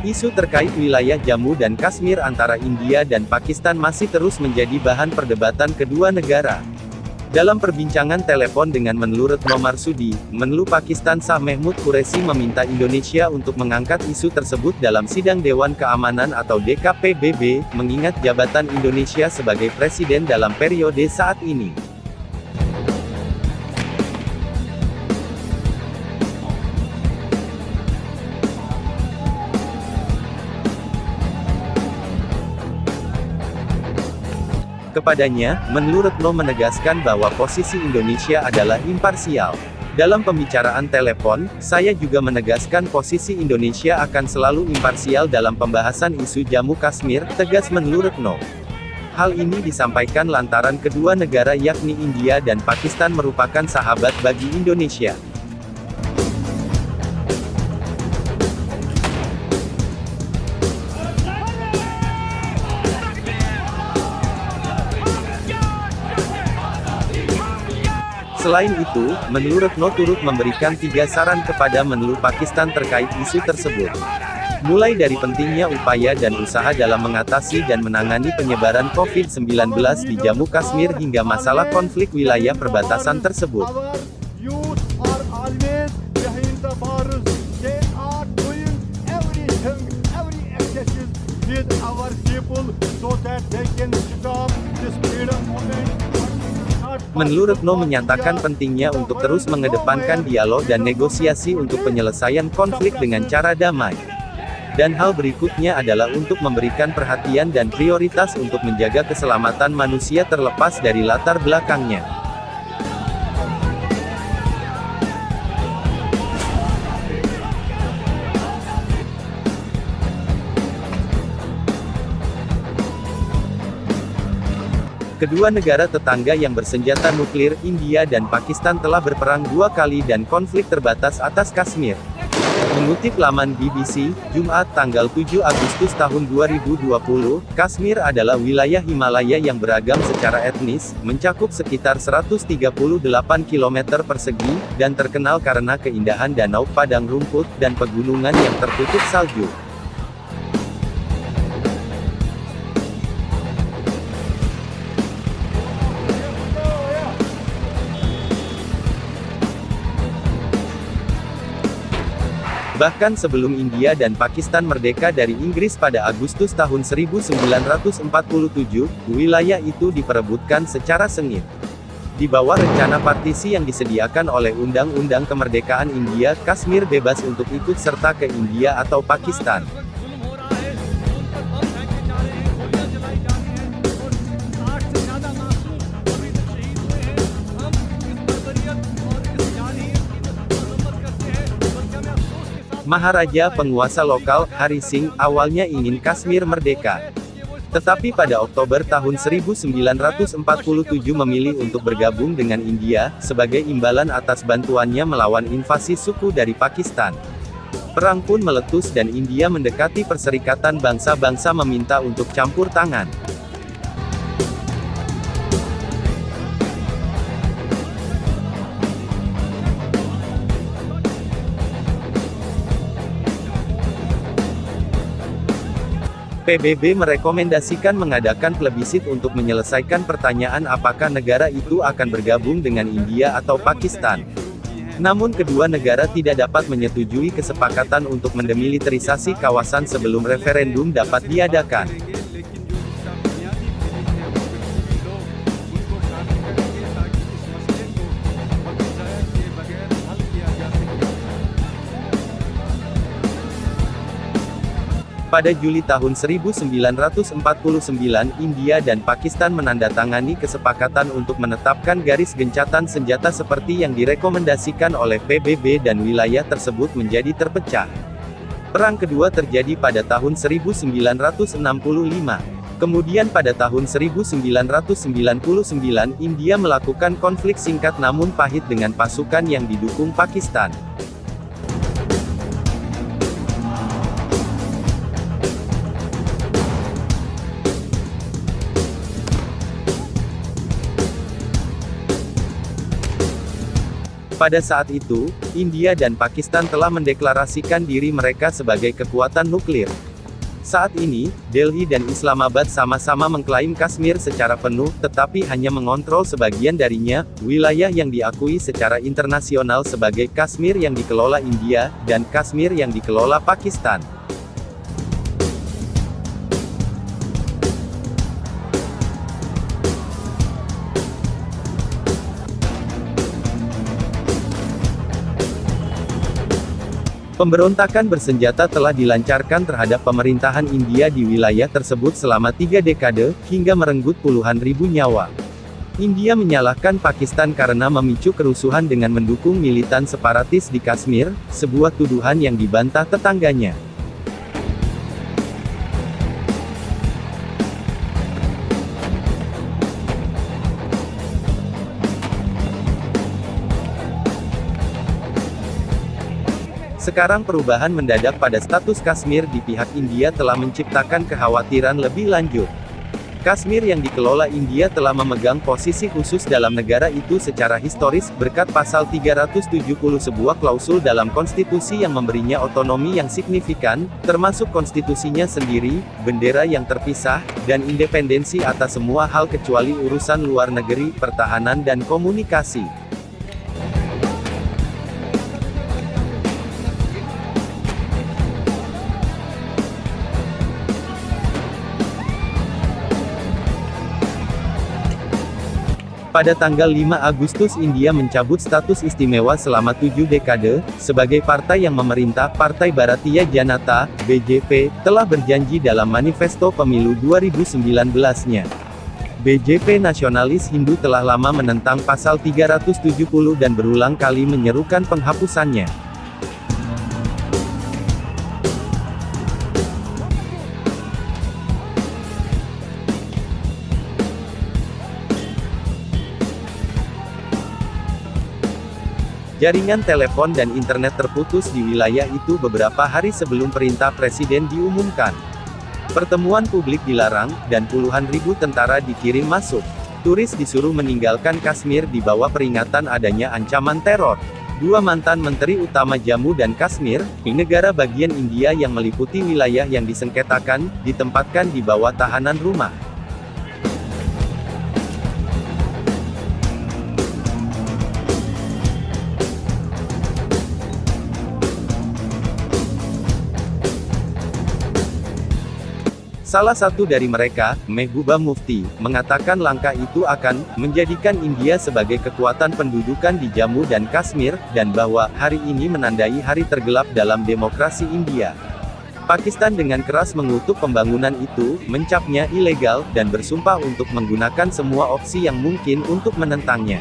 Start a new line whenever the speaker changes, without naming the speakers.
Isu terkait wilayah Jammu dan Kashmir antara India dan Pakistan masih terus menjadi bahan perdebatan kedua negara. Dalam perbincangan telepon dengan Menlu Retno Marsudi, Menlu Pakistan Shah Mehmood Qureshi meminta Indonesia untuk mengangkat isu tersebut dalam sidang Dewan Keamanan atau DKPBB, mengingat jabatan Indonesia sebagai presiden dalam periode saat ini. Kepadanya, Menlu Retno menegaskan bahwa posisi Indonesia adalah imparsial. Dalam pembicaraan telepon, saya juga menegaskan posisi Indonesia akan selalu imparsial dalam pembahasan isu Jammu Kashmir, tegas Menlu Retno. Hal ini disampaikan lantaran kedua negara yakni India dan Pakistan merupakan sahabat bagi Indonesia. Selain itu, Menlu Retno turut memberikan 3 saran kepada Menlu Pakistan terkait isu tersebut. Mulai dari pentingnya upaya dan usaha dalam mengatasi dan menangani penyebaran COVID-19 di Jammu Kashmir hingga masalah konflik wilayah perbatasan tersebut. Menlu Retno menyatakan pentingnya untuk terus mengedepankan dialog dan negosiasi untuk penyelesaian konflik dengan cara damai. Dan hal berikutnya adalah untuk memberikan perhatian dan prioritas untuk menjaga keselamatan manusia terlepas dari latar belakangnya. Kedua negara tetangga yang bersenjata nuklir, India dan Pakistan telah berperang 2 kali dan konflik terbatas atas Kashmir. Mengutip laman BBC, Jumat tanggal 7 Agustus tahun 2020, Kashmir adalah wilayah Himalaya yang beragam secara etnis, mencakup sekitar 138 km persegi, dan terkenal karena keindahan danau padang rumput, dan pegunungan yang tertutup salju. Bahkan sebelum India dan Pakistan merdeka dari Inggris pada Agustus tahun 1947, wilayah itu diperebutkan secara sengit. Di bawah rencana partisi yang disediakan oleh Undang-Undang Kemerdekaan India, Kashmir bebas untuk ikut serta ke India atau Pakistan. Maharaja penguasa lokal, Hari Singh, awalnya ingin Kashmir merdeka. Tetapi pada Oktober tahun 1947 memilih untuk bergabung dengan India, sebagai imbalan atas bantuannya melawan invasi suku dari Pakistan. Perang pun meletus dan India mendekati Perserikatan Bangsa-Bangsa meminta untuk campur tangan. PBB merekomendasikan mengadakan plebisit untuk menyelesaikan pertanyaan apakah negara itu akan bergabung dengan India atau Pakistan. Namun kedua negara tidak dapat menyetujui kesepakatan untuk mendemilitarisasi kawasan sebelum referendum dapat diadakan. Pada Juli tahun 1949, India dan Pakistan menandatangani kesepakatan untuk menetapkan garis gencatan senjata seperti yang direkomendasikan oleh PBB dan wilayah tersebut menjadi terpecah. Perang kedua terjadi pada tahun 1965. Kemudian pada tahun 1999, India melakukan konflik singkat namun pahit dengan pasukan yang didukung Pakistan. Pada saat itu, India dan Pakistan telah mendeklarasikan diri mereka sebagai kekuatan nuklir. Saat ini, Delhi dan Islamabad sama-sama mengklaim Kashmir secara penuh, tetapi hanya mengontrol sebagian darinya, wilayah yang diakui secara internasional sebagai Kashmir yang dikelola India, dan Kashmir yang dikelola Pakistan. Pemberontakan bersenjata telah dilancarkan terhadap pemerintahan India di wilayah tersebut selama 3 dekade, hingga merenggut puluhan ribu nyawa. India menyalahkan Pakistan karena memicu kerusuhan dengan mendukung militan separatis di Kashmir, sebuah tuduhan yang dibantah tetangganya. Sekarang perubahan mendadak pada status Kashmir di pihak India telah menciptakan kekhawatiran lebih lanjut. Kashmir yang dikelola India telah memegang posisi khusus dalam negara itu secara historis, berkat pasal 370 sebuah klausul dalam konstitusi yang memberinya otonomi yang signifikan, termasuk konstitusinya sendiri, bendera yang terpisah, dan independensi atas semua hal kecuali urusan luar negeri, pertahanan dan komunikasi. Pada tanggal 5 Agustus India mencabut status istimewa selama 7 dekade, sebagai partai yang memerintah. Partai Bharatiya Janata, BJP, telah berjanji dalam manifesto pemilu 2019-nya. BJP nasionalis Hindu telah lama menentang pasal 370 dan berulang kali menyerukan penghapusannya. Jaringan telepon dan internet terputus di wilayah itu beberapa hari sebelum perintah presiden diumumkan. Pertemuan publik dilarang, dan puluhan ribu tentara dikirim masuk. Turis disuruh meninggalkan Kashmir di bawah peringatan adanya ancaman teror. Dua mantan Menteri Utama Jammu dan Kashmir, negara bagian India yang meliputi wilayah yang disengketakan, ditempatkan di bawah tahanan rumah. Salah satu dari mereka, Mehbooba Mufti, mengatakan langkah itu akan menjadikan India sebagai kekuatan pendudukan di Jammu dan Kashmir, dan bahwa hari ini menandai hari tergelap dalam demokrasi India. Pakistan dengan keras mengutuk pembangunan itu, mencapnya ilegal, dan bersumpah untuk menggunakan semua opsi yang mungkin untuk menentangnya.